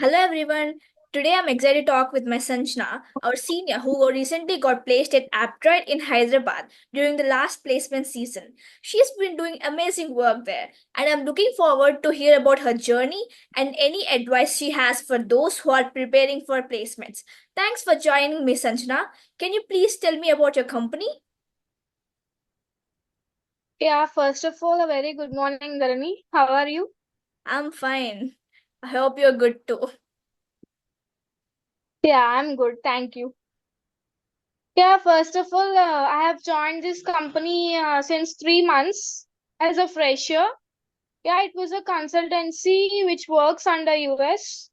Hello everyone. Today I'm excited to talk with my Sanjana, our senior who recently got placed at Aptroid in Hyderabad during the last placement season. She's been doing amazing work there, and I'm looking forward to hear about her journey and any advice she has for those who are preparing for placements. Thanks for joining me, Sanjana. Can you please tell me about your company? Yeah, first of all, a very good morning, Dharani. How are you? I'm fine. I hope you're good too. Yeah, I'm good, thank you. Yeah, first of all, I have joined this company since 3 months as a fresher. Yeah, it was a consultancy which works under US.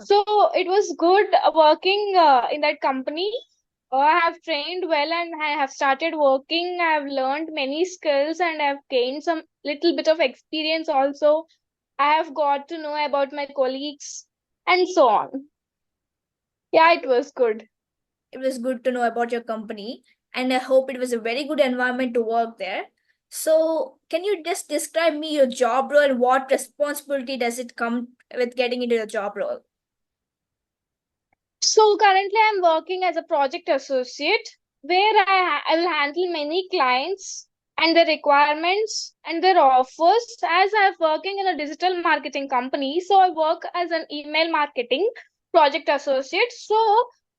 So it was good working in that company. I have trained well and I have started working. I have learned many skills and I have gained some little bit of experience also. I have got to know about my colleagues and so on. Yeah, it was good. It was good to know about your company, and I hope it was a very good environment to work there. So, can you just describe me your job role and what responsibility does it come with getting into the job role? So currently I'm working as a project associate where I will handle many clients and their requirements and their offers as I'm working in a digital marketing company. So I work as an email marketing project associate. So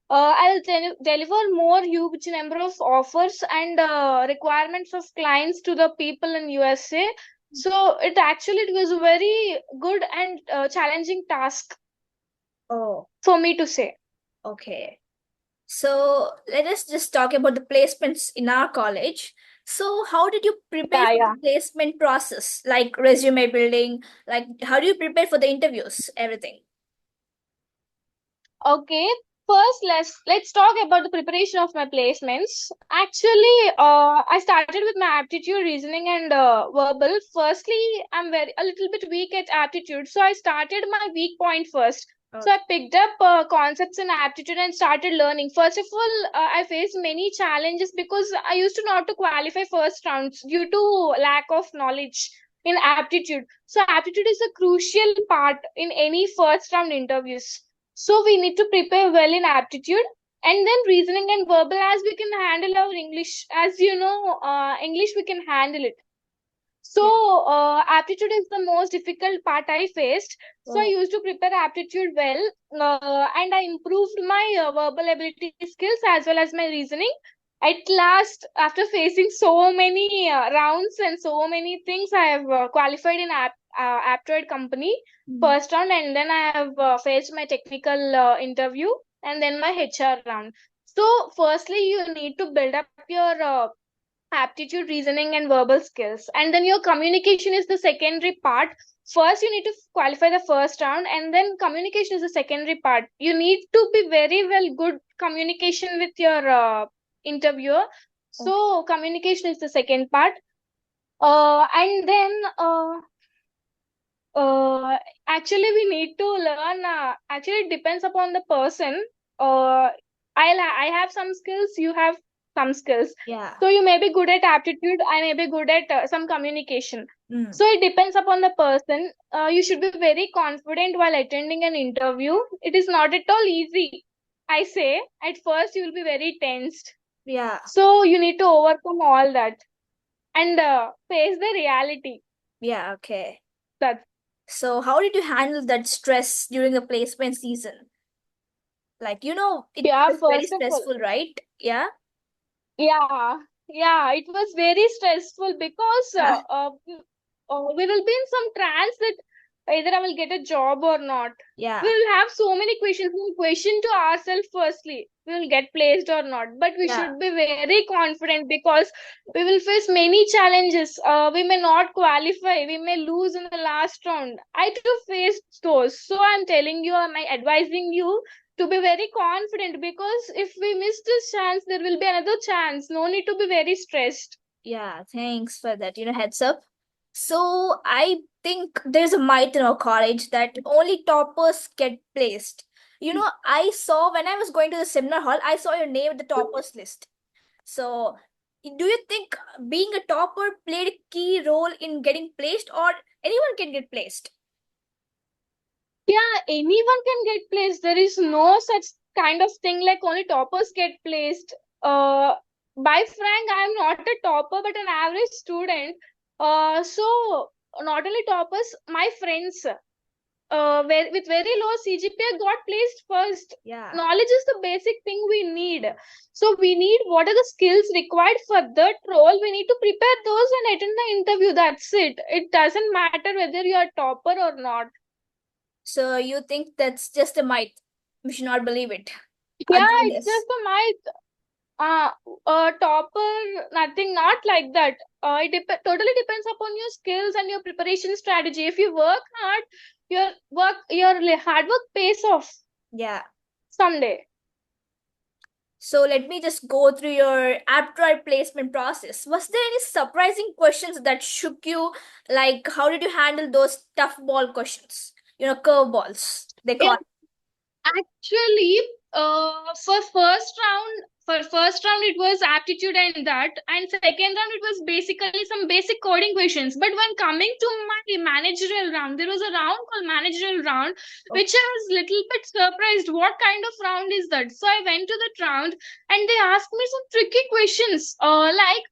I'll deliver more huge number of offers and requirements of clients to the people in USA. So it was a very good and challenging task Oh, for me to say. okay. So, let us just talk about the placements in our college. So, how did you prepare Yeah, for the yeah. placement process? Like resume building, like how do you prepare for the interviews, everything? Okay, first let's talk about the preparation of my placements. Actually, I started with my aptitude, reasoning, and verbal. Firstly, I'm very a little bit weak at aptitude, so I started my weak point first. So I Okay. picked up concepts in aptitude and started learning. First of all, I faced many challenges because I used to not to qualify first rounds due to lack of knowledge in aptitude. So aptitude is a crucial part in any first round interviews, so we need to prepare well in aptitude and then reasoning and verbal as we can handle our English. As you know, English we can handle it. So Yeah. aptitude is the most difficult part I faced. So I Oh, used to prepare aptitude well and I improved my verbal ability skills as well as my reasoning. At last, after facing so many rounds and so many things, I have qualified in Aptroid company mm, first round, and then I have faced my technical interview and then my HR round. So, firstly, you need to build up your aptitude, reasoning, and verbal skills, and then your communication is the secondary part. First, you need to qualify the first round, and then communication is the secondary part. You need to be very well good communication with your interviewer. okay. So, communication is the second part. And then uh, actually, we need to learn. Actually, it depends upon the person. I have some skills. You have some skills. Yeah. So you may be good at aptitude. I may be good at some communication. Mm. So it depends upon the person. You should be very confident while attending an interview. It is not at all easy. I say at first you will be very tensed. Yeah. So you need to overcome all that and face the reality. Yeah. Okay. That's So, how did you handle that stress during the placement season? Like, it yeah. was very First of all. stressful, right? Yeah. Yeah, yeah, it was very stressful because Yeah. we will be in some trance that either I will get a job or not. We Yeah. will have so many questions. We will question to ourselves firstly, we will get placed or not. But we Yeah. should be very confident because we will face many challenges. We may not qualify. We may lose in the last round. I too faced those. So I'm telling you, I'm advising you to be very confident because if we miss this chance, there will be another chance. No need to be very stressed. Yeah. Thanks for that, heads up. So, I think there's a myth in our college that only toppers get placed. I saw when I was going to the seminar hall, I saw your name at the toppers list. So, do you think being a topper played a key role in getting placed, or anyone can get placed? Yeah, anyone can get placed. There is no such kind of thing like only toppers get placed. Uh, by frank, I am not a topper, but an average student. So not only toppers, my friends, with very low CGPA got placed first. Yeah. Knowledge is the basic thing we need. So we need what are the skills required for that role. We need to prepare those and attend the interview. That's it. It doesn't matter whether you are topper or not. So you think that's just a myth? We should not believe it. Yeah, Again, it's yes. just a myth. Uh, topper, nothing, not like that. Totally depends upon your skills and your preparation strategy. If you work hard, your hard work pays off Yeah. someday. So let me just go through your Aptroid placement process. Was there any surprising questions that shook you? Like, how did you handle those tough ball questions? Curveballs, they Yeah, call. actually, for first round it was aptitude and that, and second round it was basically some basic coding questions. But when coming to my managerial round, there was a round called managerial round, Okay. which I was little bit surprised. What kind of round is that? So I went to that round, and they asked me some tricky questions. Like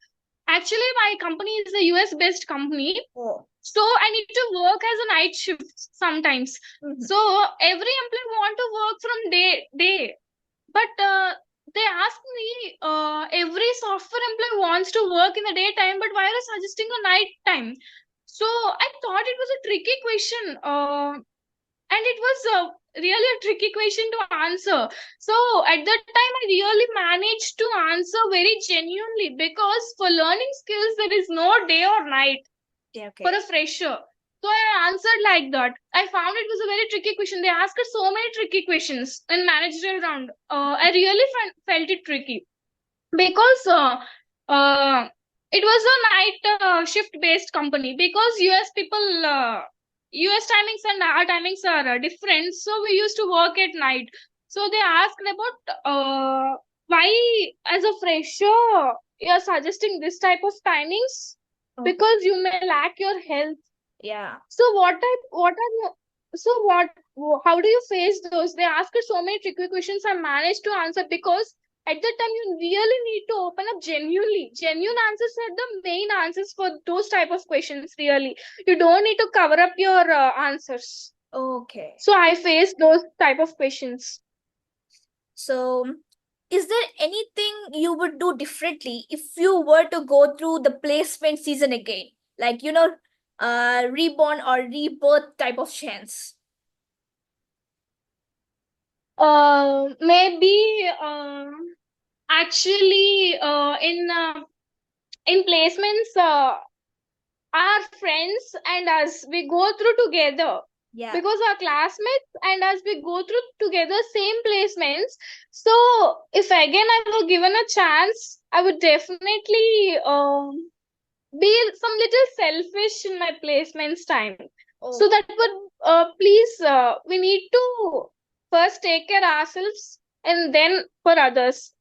actually, my company is a US based company, Oh. so I need to work as a night shift sometimes. Mhm. So every employee want to work from day, but they asked me, every software employee wants to work in the daytime, but why are you suggesting a night time? So I thought it was a tricky question, and it was really a tricky question to answer. So at that time, I really managed to answer very genuinely, because for learning skills there is no day or night Yeah, for okay. a fresher. So I answered like that. I found it was a very tricky question. They asked us so many tricky questions in managerial round. I really felt it tricky, because it was a night shift based company, because US people, US timings and our timings are different. So we used to work at night. So they asked about why, as a fresher, you are suggesting this type of timings, Okay. because you may lack your health. Yeah. So what are you, so what, how do you face those? They ask us so many tricky questions. I managed to answer, because at that time you really need to open up genuinely. Genuine answers are the main answers for those type of questions, really. You don't need to cover up your answers. Okay. So I faced those type of questions. So, is there anything you would do differently if you were to go through the placement season again? Like, reborn or rebirth type of chance. Maybe actually in placements, our friends and us, we go through together, Yeah. because our classmates and us, we go through together same placements. So if again I were given a chance, I would definitely be some little selfish in my placements time. So Oh, that would, please, we need to first take care ourselves and then for others.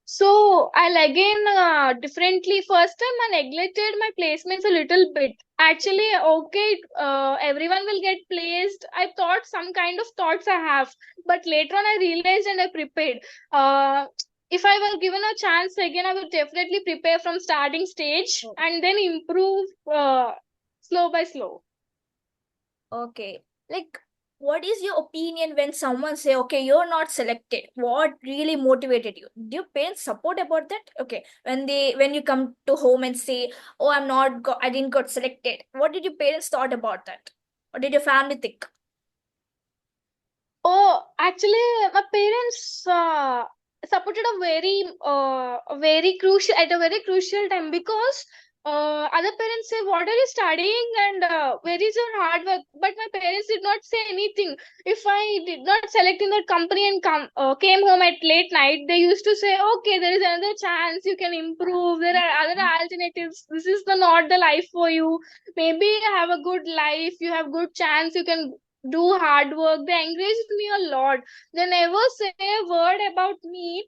So I'll again differently. First time I neglected my placements a little bit. Actually, okay, everyone will get placed. I thought some kind of thoughts I have, but later on I realized and I prepared. Uh, if I were given a chance again, I would definitely prepare from starting stage oh, and then improve slow by slow. okay. Like, what is your opinion when someone say, okay, you're not selected? What really motivated you? Do your parents support about that? Okay, when you come to home and say, oh, I didn't got selected. What did your parents thought about that? What did your family think? Oh, actually, my parents supported a very crucial at a very crucial time, because other parents say, "What are you studying and where is your hard work?" But my parents did not say anything. If I did not select in that company and came home at late night, they used to say, "Okay, there is another chance. You can improve. There are other alternatives. This is the not the life for you. Maybe you have a good life. You have good chance. You can do hard work." They encouraged me a lot. They never say a word about me,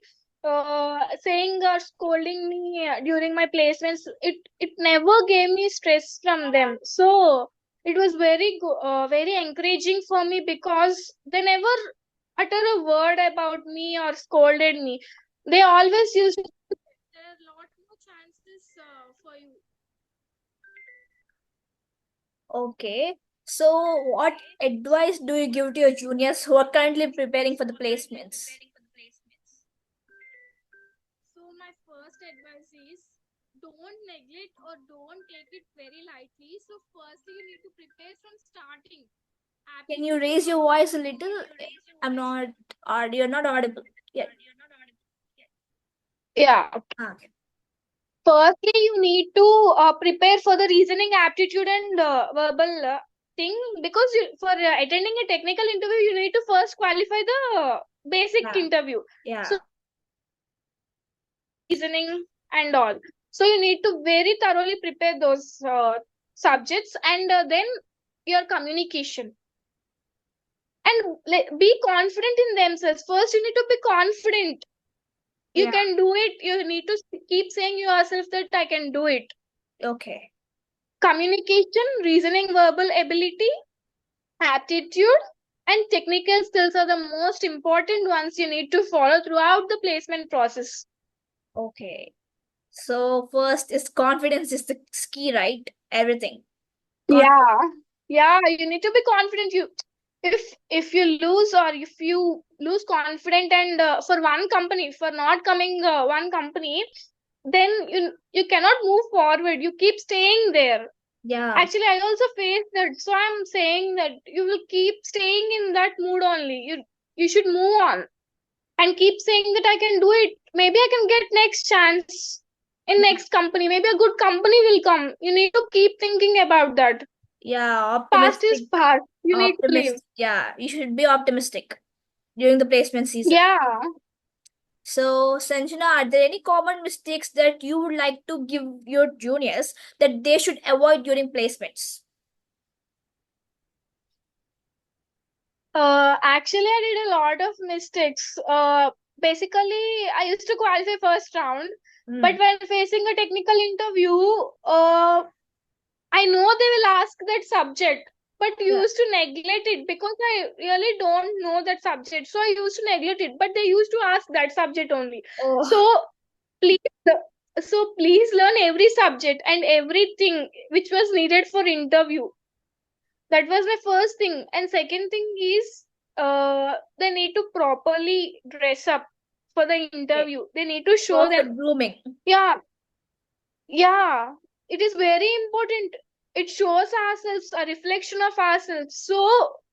saying or scolding me during my placements. It never gave me stress from them. So It was very encouraging for me because they never utter a word about me or scolded me. They always used to say there are lot more chances for you. Okay. So, what advice do you give to your juniors who are currently preparing for the placements? So my first advice is don't neglect or don't take it very lightly. So firstly you need to prepare from starting. Can you Aptitude raise your first. voice a little? I'm not, you're not audible. Yeah. Yeah. Ah, okay. Firstly, you need to prepare for the reasoning aptitude and verbal thing because for attending a technical interview, you need to first qualify the basic Yeah. interview. Yeah. So reasoning and all. So you need to very thoroughly prepare those subjects and then your communication and be confident in themselves. First, you need to be confident. You Yeah. can do it. You need to keep saying yourself that I can do it. Okay. Communication, reasoning, verbal ability, aptitude, and technical skills are the most important ones you need to follow throughout the placement process. Okay. So, first is confidence is the key, right? Everything. Confidence. Yeah, yeah, you need to be confident. If you lose or if you lose confident and for one company for not coming one company, then you cannot move forward. You keep staying there. Yeah. Actually, I also faced that. So I'm saying that you will keep staying in that mood only. You should move on and keep saying that I can do it. Maybe I can get next chance in Yeah. next company. Maybe a good company will come. You need to keep thinking about that. Yeah. Past is Optimistic. past. You need to leave. Optimistic. Yeah. You should be optimistic during the placement season. Yeah. So, Sanjana, are there any common mistakes that you would like to give your juniors that they should avoid during placements? Actually, I did a lot of mistakes. Basically, I used to qualify first round, but Hmm. when facing a technical interview, I know they will ask that subject, but Yeah. used to neglect it because I really don't know that subject. So I used to neglect it, but they used to ask that subject only. Oh, So please, please learn every subject and everything which was needed for interview. That was my first thing. And second thing is, they need to properly dress up for the okay. interview. They need to show them, Perfect grooming. yeah, yeah, it is very important. It shows ourselves a reflection of ourselves. So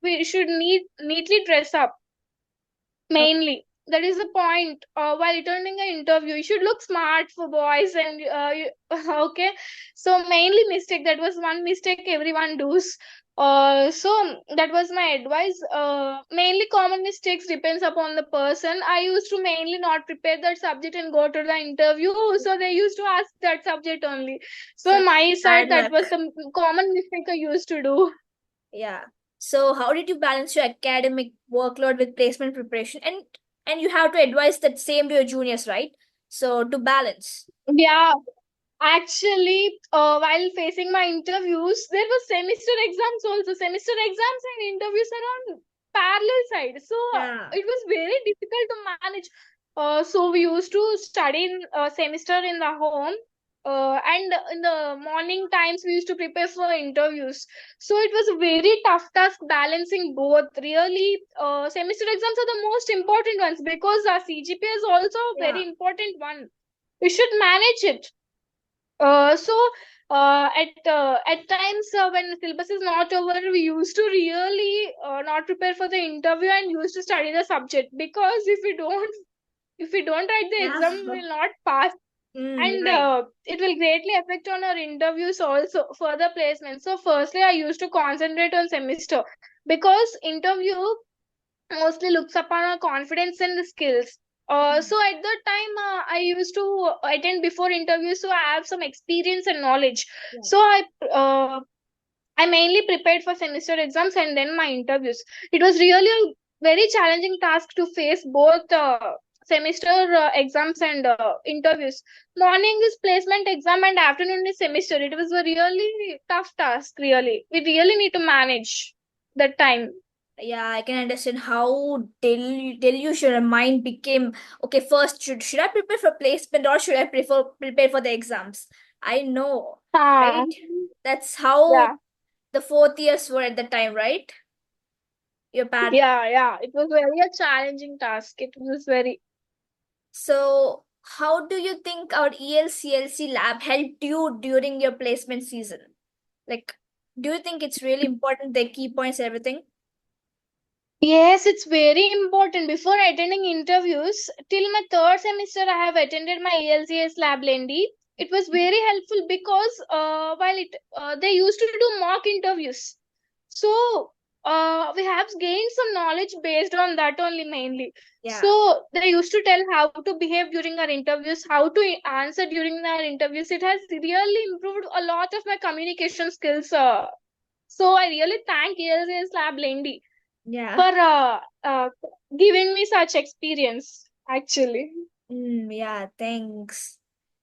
we should neatly dress up Oh, mainly. That is the point. While attending an interview, you should look smart for boys and okay. So mainly mistake. That was one mistake everyone does. So that was my advice. Mainly common mistakes depends upon the person. I used to mainly not prepare that subject and go to the interview. So they used to ask that subject only. So such my bad side, that was luck. the common mistake I used to do. Yeah. So, how did you balance your academic workload with placement preparation? And you have to advise that same to your juniors, right? So, to balance. Yeah, actually, while facing my interviews, there was semester exams also. Semester exams and interviews are on parallel side. So Yeah. it was very difficult to manage. So we used to study in semester in the home. And in the morning times we used to prepare for interviews. So it was a very tough task balancing both. Really, semester exams are the most important ones because our CGPA is also a Yeah. very important one. We should manage it. So at times when the syllabus is not over, we used to really not prepare for the interview and used to study the subject because if we don't write the Yeah. exam, we will not pass, and Right. it will greatly affect on our interviews also further placement. So firstly, I used to concentrate on semester because interview mostly looks upon our confidence and the skills. So at that time, I used to attend before interviews, so I have some experience and knowledge. Yeah. So I mainly prepared for semester exams and then my interviews. It was really a very challenging task to face both. semester exams and interviews. Morning is placement exam and afternoon is semester. It was a really tough task, really. We really need to manage that time. Yeah, I can understand how delusional your mind became. Okay, first, should I prepare for placement or should I prefer prepare for the exams? I know, Ah, right? That's how yeah, the fourth years were at the time, right? Your path. yeah. It was very a challenging task. It was very. So, how do you think our ELCLC lab helped you during your placement season? Like, do you think it's really important, the key points, everything? Yes, it's very important. Before attending interviews, till my third semester, I have attended my ELCS lab Lendi. It was very helpful because while it they used to do mock interviews, so we have gained some knowledge based on that only mainly. Yeah. So they used to tell how to behave during our interviews, how to answer during our interviews. It has really improved a lot of my communication skills. So I really thank ELCS lab Lendi Yeah. for giving me such experience actually. Yeah, thanks.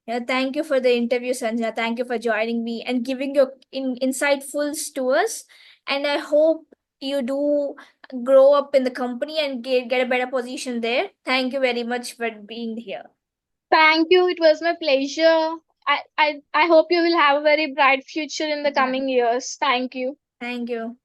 Yeah, thank you for the interview, Sanjana. Thank you for joining me and giving your insightfuls to us. And I hope you do grow up in the company and get a better position there. Thank you very much for being here. Thank you, it was my pleasure. I hope you will have a very bright future in the Yeah. coming years. Thank you. Thank you.